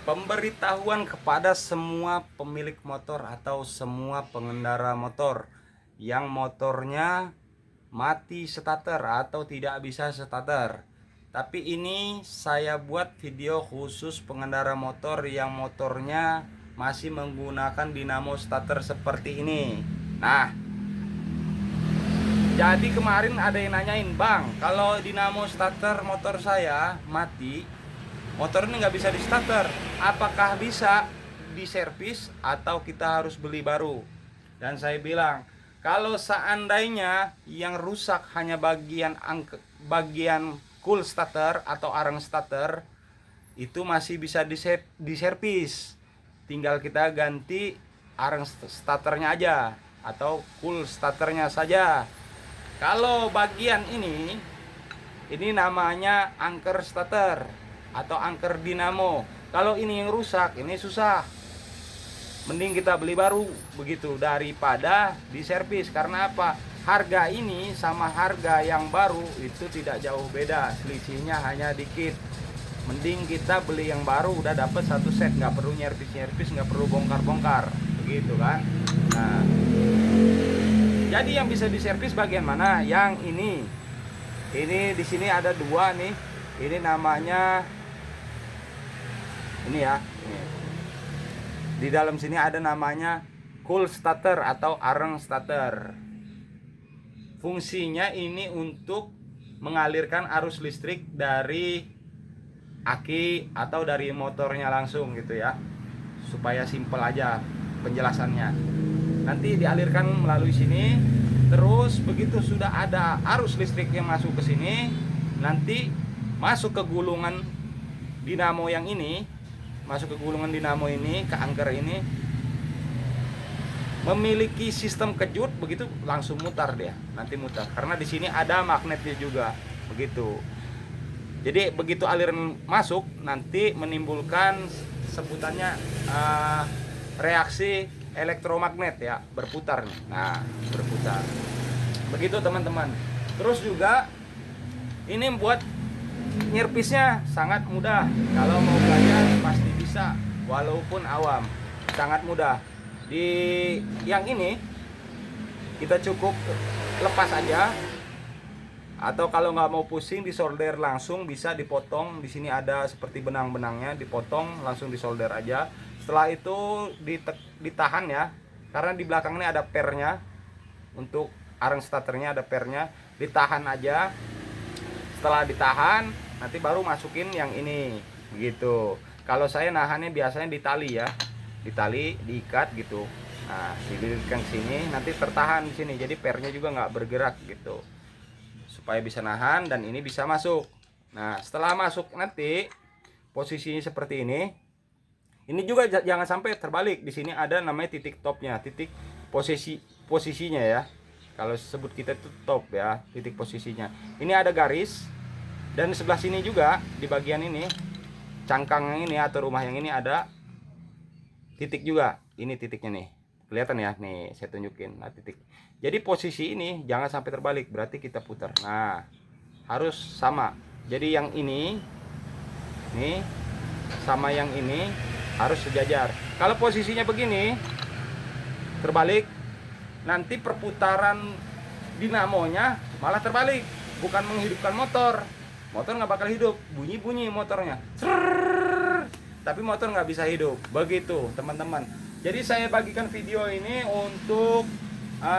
Pemberitahuan kepada semua pemilik motor atau semua pengendara motor yang motornya mati starter atau tidak bisa starter. Tapi ini saya buat video khusus pengendara motor yang motornya masih menggunakan dinamo starter seperti ini. Nah, jadi kemarin ada yang nanyain, "Bang, kalau dinamo starter motor saya mati, motor ini nggak bisa di starter, apakah bisa diservis atau kita harus beli baru?" Dan saya bilang, kalau seandainya yang rusak hanya bagian cool starter atau arang starter, itu masih bisa diservis. Tinggal kita ganti arang starternya aja atau cool starternya saja. Kalau bagian ini namanya anker starter atau anker dinamo. Kalau ini yang rusak, ini susah. Mending kita beli baru begitu daripada diservis. Karena apa? Harga ini sama harga yang baru itu tidak jauh beda, selisihnya hanya dikit. Mending kita beli yang baru, udah dapat satu set, nggak perlu nyervis, nggak perlu bongkar-bongkar, begitu kan? Nah, jadi yang bisa diservis bagian mana? Yang ini. Ini di sini ada dua nih. Ini namanya ini ya. Ini. Di dalam sini ada namanya cool starter atau arang starter. Fungsinya ini untuk mengalirkan arus listrik dari aki atau dari motornya langsung gitu ya. Supaya simpel aja penjelasannya. Nanti dialirkan melalui sini, terus begitu sudah ada arus listrik yang masuk ke sini, nanti masuk ke gulungan dinamo yang ini, ke anker ini, memiliki sistem kejut, begitu langsung mutar dia, nanti mutar. Karena di sini ada magnetnya juga, begitu. Jadi begitu aliran masuk, nanti menimbulkan sebutannya reaksi elektromagnet ya, berputar nih. Nah, berputar. Begitu teman-teman. Terus juga ini buat nyerpisnya sangat mudah. Kalau mau belajar pasti bisa, walaupun awam. Sangat mudah. Di yang ini kita cukup lepas aja. Atau kalau nggak mau pusing, disolder langsung, bisa dipotong. Di sini ada seperti benang-benangnya, dipotong langsung disolder aja. Setelah itu ditahan ya, karena di belakang ini ada pernya. Untuk arang starternya ada pernya, ditahan aja. Setelah ditahan, nanti baru masukin yang ini, begitu. Kalau saya nahannya biasanya di tali ya, di tali, diikat gitu. Nah, dililitkan ke sini, nanti tertahan di sini. Jadi pernya juga nggak bergerak gitu, supaya bisa nahan dan ini bisa masuk. Nah, setelah masuk nanti posisinya seperti ini. Ini juga jangan sampai terbalik. Di sini ada namanya titik topnya, titik posisinya ya. Kalau sebut kita itu top ya, titik posisinya. Ini ada garis, dan sebelah sini juga di bagian ini, cangkang yang ini atau rumah yang ini ada titik juga. Ini titiknya nih, kelihatan ya, nih saya tunjukin. Nah, titik. Jadi posisi ini jangan sampai terbalik, berarti kita putar. Nah, harus sama. Jadi yang ini nih sama yang ini harus sejajar. Kalau posisinya begini terbalik, nanti perputaran dinamonya malah terbalik, bukan menghidupkan motor. Motor nggak bakal hidup, bunyi motornya, tapi motor nggak bisa hidup. Begitu teman-teman. Jadi saya bagikan video ini untuk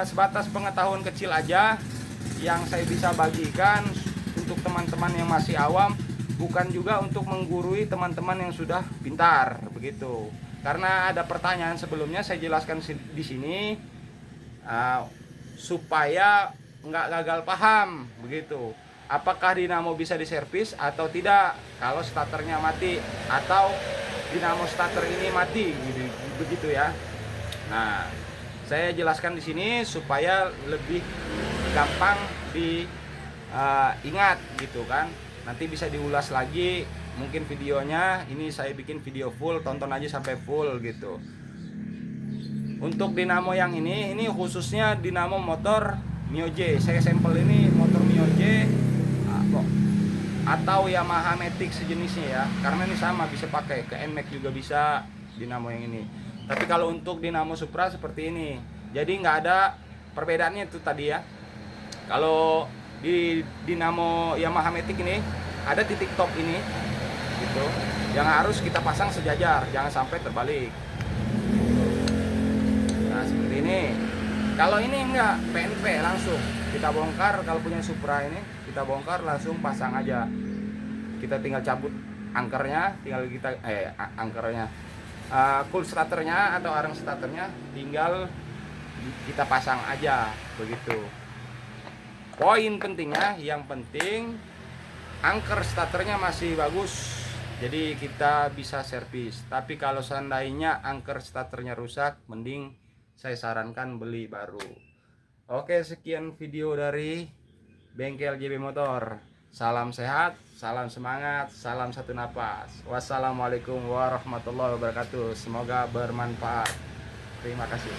sebatas pengetahuan kecil aja yang saya bisa bagikan untuk teman-teman yang masih awam, bukan juga untuk menggurui teman-teman yang sudah pintar, begitu. Karena ada pertanyaan sebelumnya, saya jelaskan di sini supaya nggak gagal paham, begitu. Apakah dinamo bisa diservis atau tidak kalau starternya mati atau dinamo starter ini mati, begitu ya. Nah, saya jelaskan di sini supaya lebih gampang diingat gitu kan. Nanti bisa diulas lagi mungkin videonya. Ini saya bikin video full, tonton aja sampai full gitu. Untuk dinamo yang ini khususnya dinamo motor Mio J. Saya sampel ini motor Mio J. atau Yamaha Matic sejenisnya ya, karena ini sama, bisa pakai ke NMAX juga bisa dinamo yang ini. Tapi kalau untuk dinamo Supra seperti ini, jadi nggak ada perbedaannya itu tadi ya. Kalau di dinamo Yamaha Matic ini ada titik top ini gitu, yang harus kita pasang sejajar, jangan sampai terbalik. Nah seperti ini. Kalau ini enggak, PNP langsung kita bongkar. Kalau punya Supra ini kita bongkar langsung pasang aja. Kita tinggal cabut angkernya, tinggal kita angkernya, cool starternya atau arang starternya tinggal kita pasang aja begitu. Poin pentingnya, yang penting angker starternya masih bagus, jadi kita bisa servis. Tapi kalau seandainya angker starternya rusak, mending saya sarankan beli baru. Oke, sekian video dari Bengkel JB Motor. Salam sehat, salam semangat, salam satu napas. Wassalamualaikum warahmatullahi wabarakatuh. Semoga bermanfaat. Terima kasih.